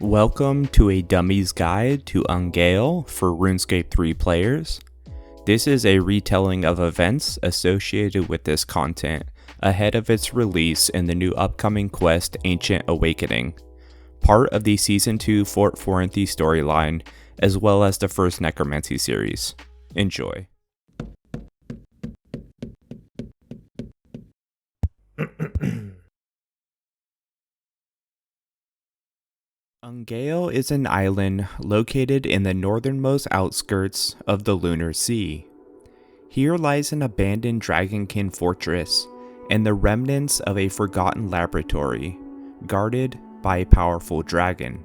Welcome to a Dummies guide to Ungael for RuneScape 3 players. This is a retelling of events associated with this content ahead of its release in the new upcoming quest Ancient Awakening, part of the Season 2 Fort Forinthi storyline, as well as the first Necromancy series. Enjoy. Ungael is an island located in the northernmost outskirts of the Lunar Sea. Here lies an abandoned dragonkin fortress and the remnants of a forgotten laboratory, guarded by a powerful dragon.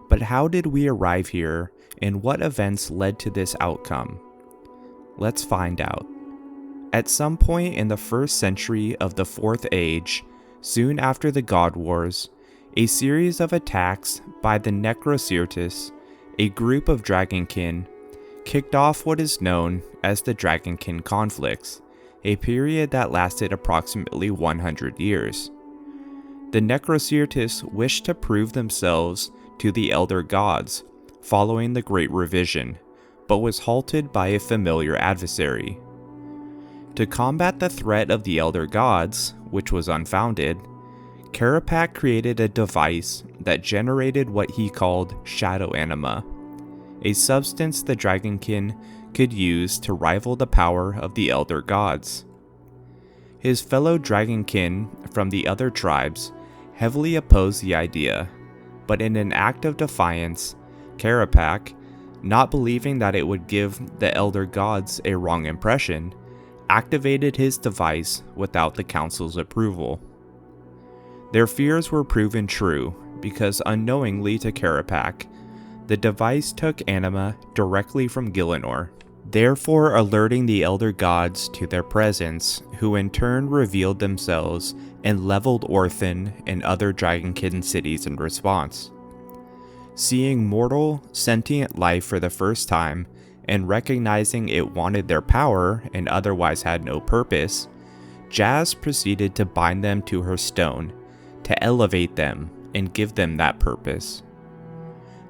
But how did we arrive here, and what events led to this outcome? Let's find out. At some point in the 1st century of the 4th Age, soon after the God Wars, a series of attacks by the nefarious, a group of dragonkin, kicked off what is known as the Dragonkin conflicts, a period that lasted approximately 100 years. The nefarious wished to prove themselves to the Elder Gods following the Great Revision, but was halted by a familiar adversary. To combat the threat of the Elder Gods, which was unfounded, Karapak created a device that generated what he called shadow anima, a substance the dragonkin could use to rival the power of the Elder Gods. His fellow dragonkin from the other tribes heavily opposed the idea, but in an act of defiance, Karapak, not believing that it would give the Elder Gods a wrong impression, activated his device without the council's approval. Their fears were proven true, because unknowingly to Karapak, the device took anima directly from Gielinor, therefore alerting the Elder Gods to their presence, who in turn revealed themselves and leveled Orthan and other dragonkin cities in response. Seeing mortal, sentient life for the first time, and recognizing it wanted their power and otherwise had no purpose, Jazz proceeded to bind them to her stone, to elevate them and give them that purpose.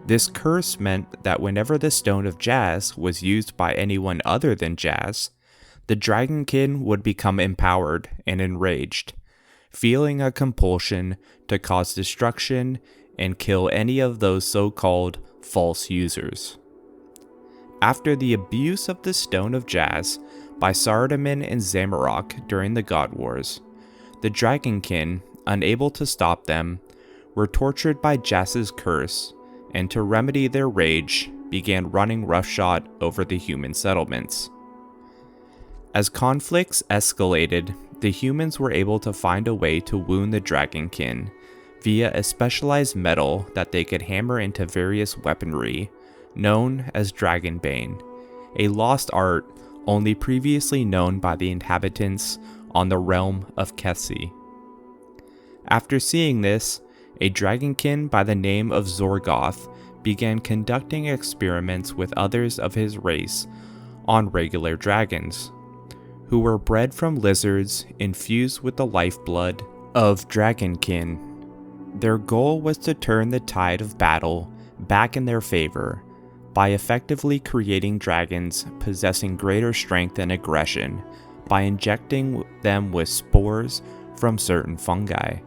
This curse meant that whenever the Stone of Jazz was used by anyone other than Jazz, the dragonkin would become empowered and enraged, feeling a compulsion to cause destruction and kill any of those so-called false users. After the abuse of the Stone of Jazz by Sardaman and Zamorak during the God Wars, the dragonkin, unable to stop them, were tortured by Jazz's curse, and to remedy their rage, began running roughshod over the human settlements. As conflicts escalated, the humans were able to find a way to wound the dragonkin via a specialized metal that they could hammer into various weaponry, known as dragon bane, a lost art only previously known by the inhabitants on the realm of Kessi. After seeing this, a dragonkin by the name of Zorgoth began conducting experiments with others of his race on regular dragons, who were bred from lizards infused with the lifeblood of dragonkin. Their goal was to turn the tide of battle back in their favor by effectively creating dragons possessing greater strength and aggression by injecting them with spores from certain fungi.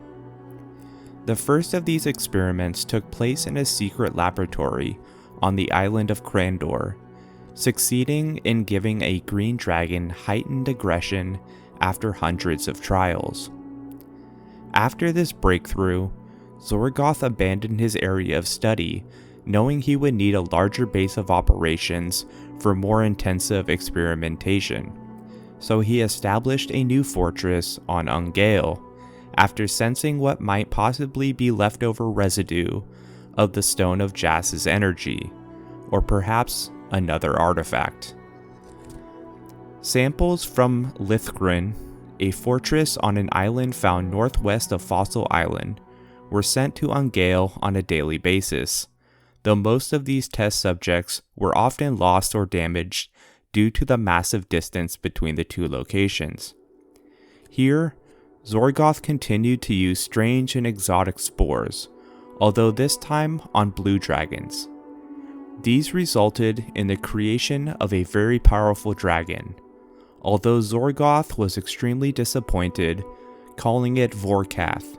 The first of these experiments took place in a secret laboratory on the island of Crandor, succeeding in giving a green dragon heightened aggression after hundreds of trials. After this breakthrough, Zorgoth abandoned his area of study, knowing he would need a larger base of operations for more intensive experimentation, so he established a new fortress on Ungael, after sensing what might possibly be leftover residue of the Stone of Jazz's energy, or perhaps another artifact. Samples from Lithin, a fortress on an island found northwest of Fossil Island, were sent to Ungael on a daily basis, though most of these test subjects were often lost or damaged due to the massive distance between the two locations. Here, Zorgoth continued to use strange and exotic spores, although this time on blue dragons. These resulted in the creation of a very powerful dragon, although Zorgoth was extremely disappointed, calling it Vorkath,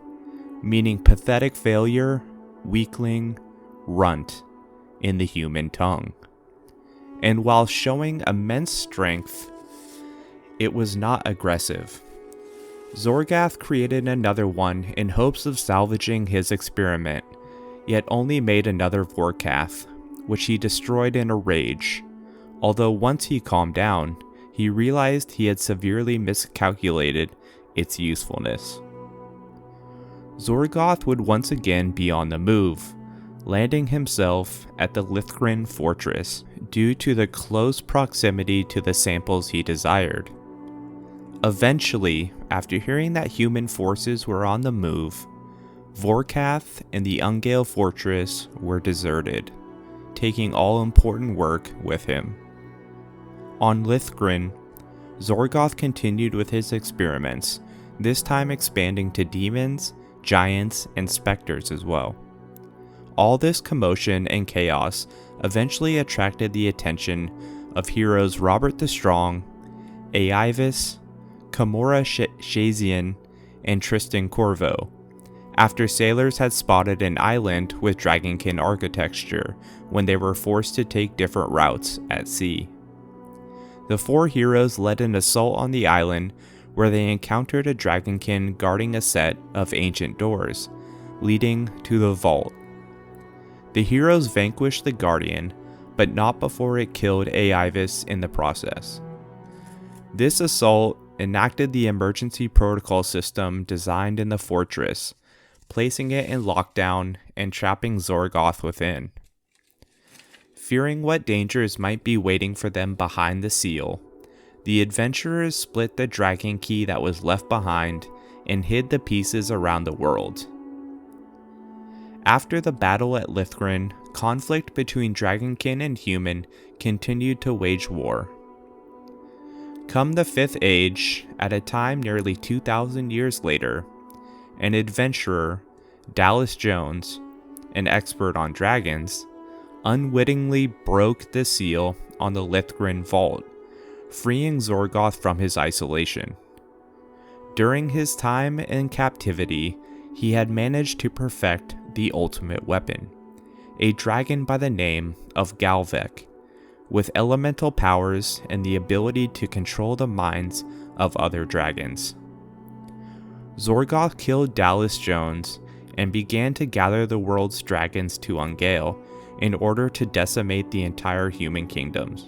meaning pathetic failure, weakling, runt, in the human tongue. And while showing immense strength, it was not aggressive. Zorgoth created another one in hopes of salvaging his experiment, yet only made another Vorkath, which he destroyed in a rage, although once he calmed down, he realized he had severely miscalculated its usefulness. Zorgoth would once again be on the move, landing himself at the Lithin fortress due to the close proximity to the samples he desired. Eventually, after hearing that human forces were on the move, Vorkath and the Ungael fortress were deserted, taking all important work with him. On Lithin, Zorgoth continued with his experiments, this time expanding to demons, giants, and specters as well. All this commotion and chaos eventually attracted the attention of heroes Robert the Strong, Aivis, Kamora Shazian, and Tristan Corvo, after sailors had spotted an island with dragonkin architecture when they were forced to take different routes at sea. The four heroes led an assault on the island where they encountered a dragonkin guarding a set of ancient doors, leading to the vault. The heroes vanquished the guardian, but not before it killed Aivis in the process. This assault enacted the emergency protocol system designed in the fortress, placing it in lockdown and trapping Zorgoth within. Fearing what dangers might be waiting for them behind the seal, the adventurers split the dragon key that was left behind and hid the pieces around the world. After the battle at Lithin, conflict between dragonkin and human continued to wage war. Come the Fifth Age, at a time nearly 2,000 years later, an adventurer, Dallas Jones, an expert on dragons, unwittingly broke the seal on the Lithin vault, freeing Zorgoth from his isolation. During his time in captivity, he had managed to perfect the ultimate weapon, a dragon by the name of Galvek, with elemental powers and the ability to control the minds of other dragons. Zorgoth killed Dallas Jones and began to gather the world's dragons to Ungael in order to decimate the entire human kingdoms.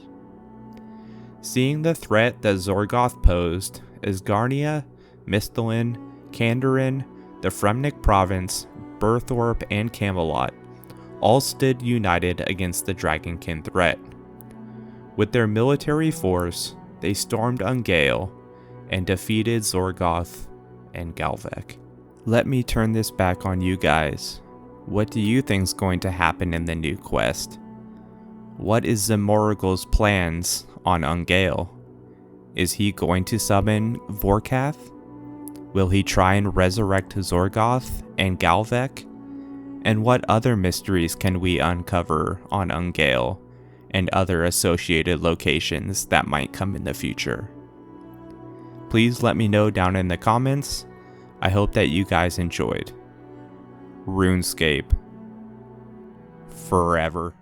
Seeing the threat that Zorgoth posed, Asgarnia, Misthalin, Kandarin, the Fremnik province, Burthorpe, and Camelot all stood united against the dragonkin threat. With their military force, they stormed Ungael and defeated Zorgoth and Galvek. Let me turn this back on you guys. What do you think's going to happen in the new quest? What is Zamorigle's plans on Ungael? Is he going to summon Vorkath? Will he try and resurrect Zorgoth and Galvek? And what other mysteries can we uncover on Ungael and other associated locations that might come in the future? Please let me know down in the comments. I hope that you guys enjoyed. RuneScape forever.